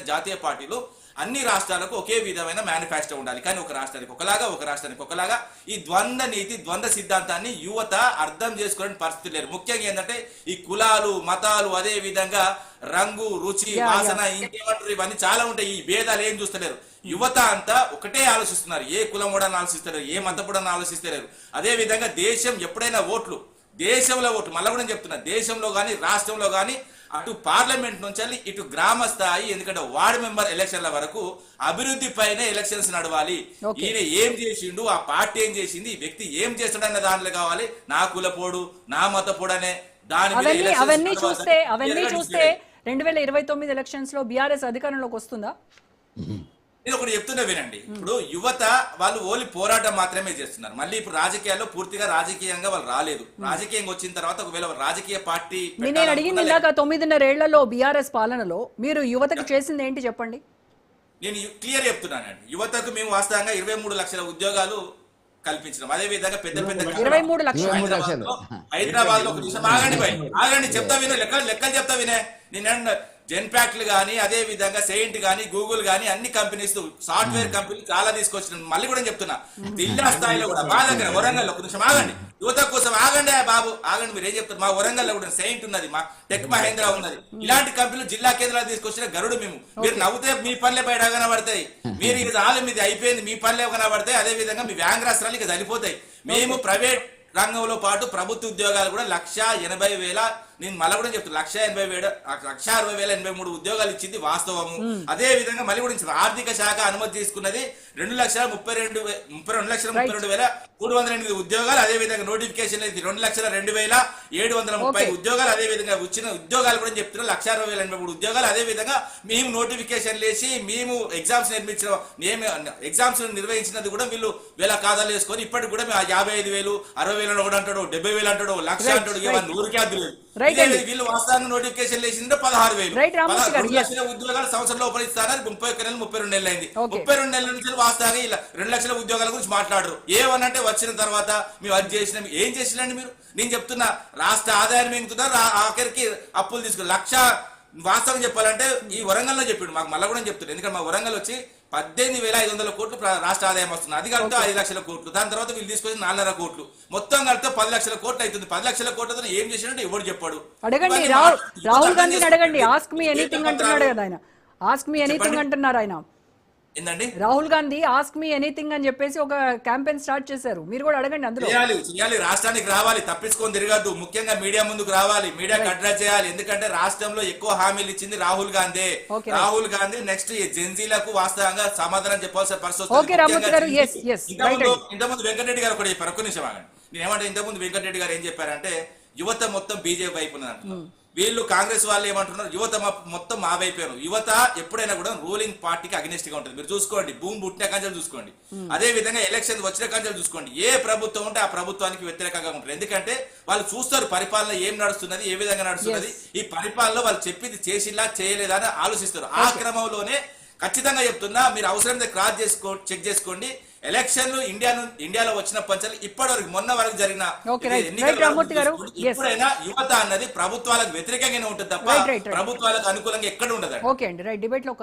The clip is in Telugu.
జాతీయ పార్టీలు అన్ని రాష్ట్రాలకు ఒకే విధమైన మేనిఫెస్టో ఉండాలి. కానీ ఒక రాష్ట్రానికి ఒకలాగా, ఒక రాష్ట్రానికి ఒకలాగా ఈ ద్వంద్వ నీతి, ద్వంద్వ సిద్ధాంతాన్ని యువత అర్థం చేసుకోవడానికి పరిస్థితి లేరు. ముఖ్యంగా ఏంటంటే ఈ కులాలు, మతాలు, అదే విధంగా రంగు, రుచి, వాసన, ఇంకేమంటారు, ఇవన్నీ చాలా ఉంటాయి. ఈ భేదాలు ఏం చూస్తలేరు. యువత అంతా ఒకటే ఆలోచిస్తున్నారు. ఏ కులం కూడా ఆలోచిస్తలేరు, ఏ మతం కూడా ఆలోచిస్తలేరు. అదే విధంగా దేశం ఎప్పుడైనా ఓట్లు, దేశంలో ఓట్లు, మళ్ళీ కూడా చెప్తున్నా, దేశంలో కానీ రాష్ట్రంలో కానీ అటు పార్లమెంట్ నుంచి ఇటు గ్రామ స్థాయి, ఎందుకంటే వార్డు మెంబర్ ఎలక్షన్ల వరకు అభివృద్ధి పైన ఎలక్షన్స్ నడవాలి. ఈయన ఏం చేసిండు, ఆ పార్టీ ఏం చేసింది, ఈ వ్యక్తి ఏం చేస్తాడన్న దాంట్లో కావాలి. నా కులపోడు, నా మతపోడు అనే దాని అవన్నీ చూస్తే 2029 ఎలక్షన్స్ లో బీఆర్ఎస్ అధికారంలోకి వస్తుందా? నేను ఒకటి చెప్తున్నా వినండి. ఇప్పుడు యువత వాళ్ళు ఓన్లీ పోరాటం మాత్రమే చేస్తున్నారు. మళ్ళీ ఇప్పుడు రాజకీయాల్లో పూర్తిగా రాజకీయంగా వాళ్ళు రాలేదు. రాజకీయంగా వచ్చిన తర్వాత ఒకవేళ రాజకీయ పార్టీ నేను అడిగింది ఇందాక 9.5 ఏళ్లలో బీఆర్ఎస్ పాలనలో మీరు యువతకు చేసింది ఏంటి చెప్పండి. నేను క్లియర్ చెప్తున్నానండి. యువతకు మేము వాస్తవంగా 23 లక్షల ఉద్యోగాలు కల్పించడం, అదే విధంగా పెద్ద పెద్ద 23 లక్షలు హైదరాబాద్ లో ఒక నిమిషం ఆగండి చెప్తా వినే లెక్కలు చెప్తా వినే. నేను జెన్పాక్ట్లు కానీ, అదే విధంగా సెయింట్ కానీ, గూగుల్ కానీ అన్ని కంపెనీస్, సాఫ్ట్వేర్ కంపెనీలు చాలా తీసుకొచ్చిన. మళ్ళీ కూడా చెప్తున్నా, జిల్లా స్థాయిలో కూడా మా దగ్గర వరంగల్, ఒక నిమిషం ఆగండి, యువత కోసం ఆగండి బాబు ఆగండి. మీరు ఏం చెప్తారు? మా వరంగల్ లో కూడా సెయింట్ ఉన్నది, మా టెక్ మహేంద్ర ఉన్నది. ఇలాంటి కంపెనీలు జిల్లా కేంద్రాలు తీసుకొచ్చిన గరుడు మేము. మీరు నవ్వుతే మీ పనులే బయట కనబడతాయి. మీరు ఇది రాళ్ళు మీది అయిపోయింది, మీ పనులే కనబడతాయి. అదే విధంగా మీ వ్యాంగ్రాస్త్రాలు ఇక సరిపోతాయి. మేము ప్రైవేట్ రంగంలో పాటు ప్రభుత్వ ఉద్యోగాలు కూడా 1,80,000, నేను మళ్ళీ కూడా చెప్తాను, 1,60,083 ఉద్యోగాలు ఇచ్చింది వాస్తవము. అదే విధంగా మళ్ళీ కూడా ఆర్థిక శాఖ అనుమతి తీసుకున్నది 2,32,328 ఉద్యోగాలు. అదే విధంగా నోటిఫికేషన్ 2,02,730 ఉద్యోగాలు. అదే విధంగా వచ్చిన ఉద్యోగాలు కూడా చెప్తున్నా 1,60,083 ఉద్యోగాలు. అదే విధంగా మేము నోటిఫికేషన్ లేసి మేము ఎగ్జామ్స్ నిర్వహించినది కూడా వీళ్ళు వేల ఖాతాలు వేసుకొని ఇప్పటికి కూడా 55,000, 60,000 కూడా అంటాడు, 70,000 అంటాడు, 1,00,000 అంటాడు. ఊరికే అద్దులేదు. వీళ్ళు వాస్తవానికి నోటిఫికేషన్ లేచింటే 16,000 ఉద్యోగాలు సంవత్సరంలో ఉపరిస్తారని 31 నెలలు 32 నెలలు అయింది. 32 నెలల నుంచి వాస్తవంగా ఇలా 2 లక్షల ఉద్యోగాల గురించి మాట్లాడరు. ఏమనంటే వచ్చిన తర్వాత మేము అది చేసినాం. ఏం చేసినండి మీరు? నేను చెప్తున్నా, రాష్ట్ర ఆదాయాన్ని మింగుతున్నారు, ఆఖరికి అప్పులు తీసుకుని 1,00,000. వాస్తవం చెప్పాలంటే ఈ వరంగల్లో చెప్పిండు, మాకు మళ్ళీ కూడా చెప్తున్నాడు. ఎందుకంటే మా వరంగల్ వచ్చి 18,500 కోట్లు రాష్ట్ర ఆదాయం వస్తుంది. అది కలిపితే 5 లక్షల కోట్లు. దాని తర్వాత వీళ్ళు తీసుకొచ్చి 4.5 కోట్లు. మొత్తం కలిపితే 10 లక్షల కోట్లు అవుతుంది. 10 లక్షల కోట్లతో ఏం చేసినట్టు ఎవరు చెప్పాడు? అడగండి, రాహుల్ గాంధీని అడగండి. ఆస్క్ మీ ఎనీథింగ్ అంటున్నాడు కదా ఆయన. ఆస్క్ మీ ఎనీథింగ్ అంటున్నారు ఆయన. ఏంటండి? Rahul Gandhi ask me anything అని చెప్పేసి ఒక క్యాంపెయిన్ స్టార్ట్ చేశారు. మీరు కూడా అడగండి. అందులో చేయాలి, రాష్ట్రానికి రావాలి, తప్పించుకొని తిరగద్దు. ముఖ్యంగా మీడియా ముందుకు రావాలి, మీడియాకి అడ్రస్ చేయాలి. ఎందుకంటే రాష్ట్రంలో ఎక్కువ హామీలు ఇచ్చింది రాహుల్ గాంధీ. నెక్స్ట్ జెన్జీలకు వాస్తవంగా సమాధానం చెప్పాల్సిన పరిస్థితి. ఇంతకుముందు వెంకటరెడ్డి గారు కూడా చెప్పారు. ఒక్క నిమిషం ఆగండి. నేనేమంటే ఇంతకుముందు వెంకటరెడ్డి గారు ఏం చెప్పారంటే యువత మొత్తం బీజేపీ వైపు ఉన్నదంట. వీళ్ళు కాంగ్రెస్ వాళ్ళు ఏమంటున్నారు, యువత మొత్తం మా వైపోయారు. యువత ఎప్పుడైనా కూడా రూలింగ్ పార్టీకి అగ్నిస్ట్ గా ఉంటుంది. మీరు చూసుకోండి, భూమి పుట్టిన కంచెలు చూసుకోండి, అదే విధంగా ఎలక్షన్ వచ్చిన కంచెలు చూసుకోండి. ఏ ప్రభుత్వం ఉంటే ఆ ప్రభుత్వానికి వ్యతిరేకంగా ఉంటారు. ఎందుకంటే వాళ్ళు చూస్తారు పరిపాలన ఏం నడుస్తున్నది, ఏ విధంగా నడుస్తున్నది, ఈ పరిపాలన వాళ్ళు చెప్పింది చేసిలా చేయలేదా అని ఆలోచిస్తారు. ఆ క్రమంలోనే ఖచ్చితంగా చెప్తున్నా, మీరు అవసరమైతే చెక్ చేసుకోండి. ఎలక్షన్లు ఇండియాలో వచ్చిన పంచాలు ఇప్పటివరకు మొన్న వరకు జరిగిన ఎప్పుడైనా యువత అన్నది ప్రభుత్వాలకు వ్యతిరేకంగానే ఉంటుంది తప్ప ప్రభుత్వాలకు అనుకూలంగా ఎక్కడ ఉండదు.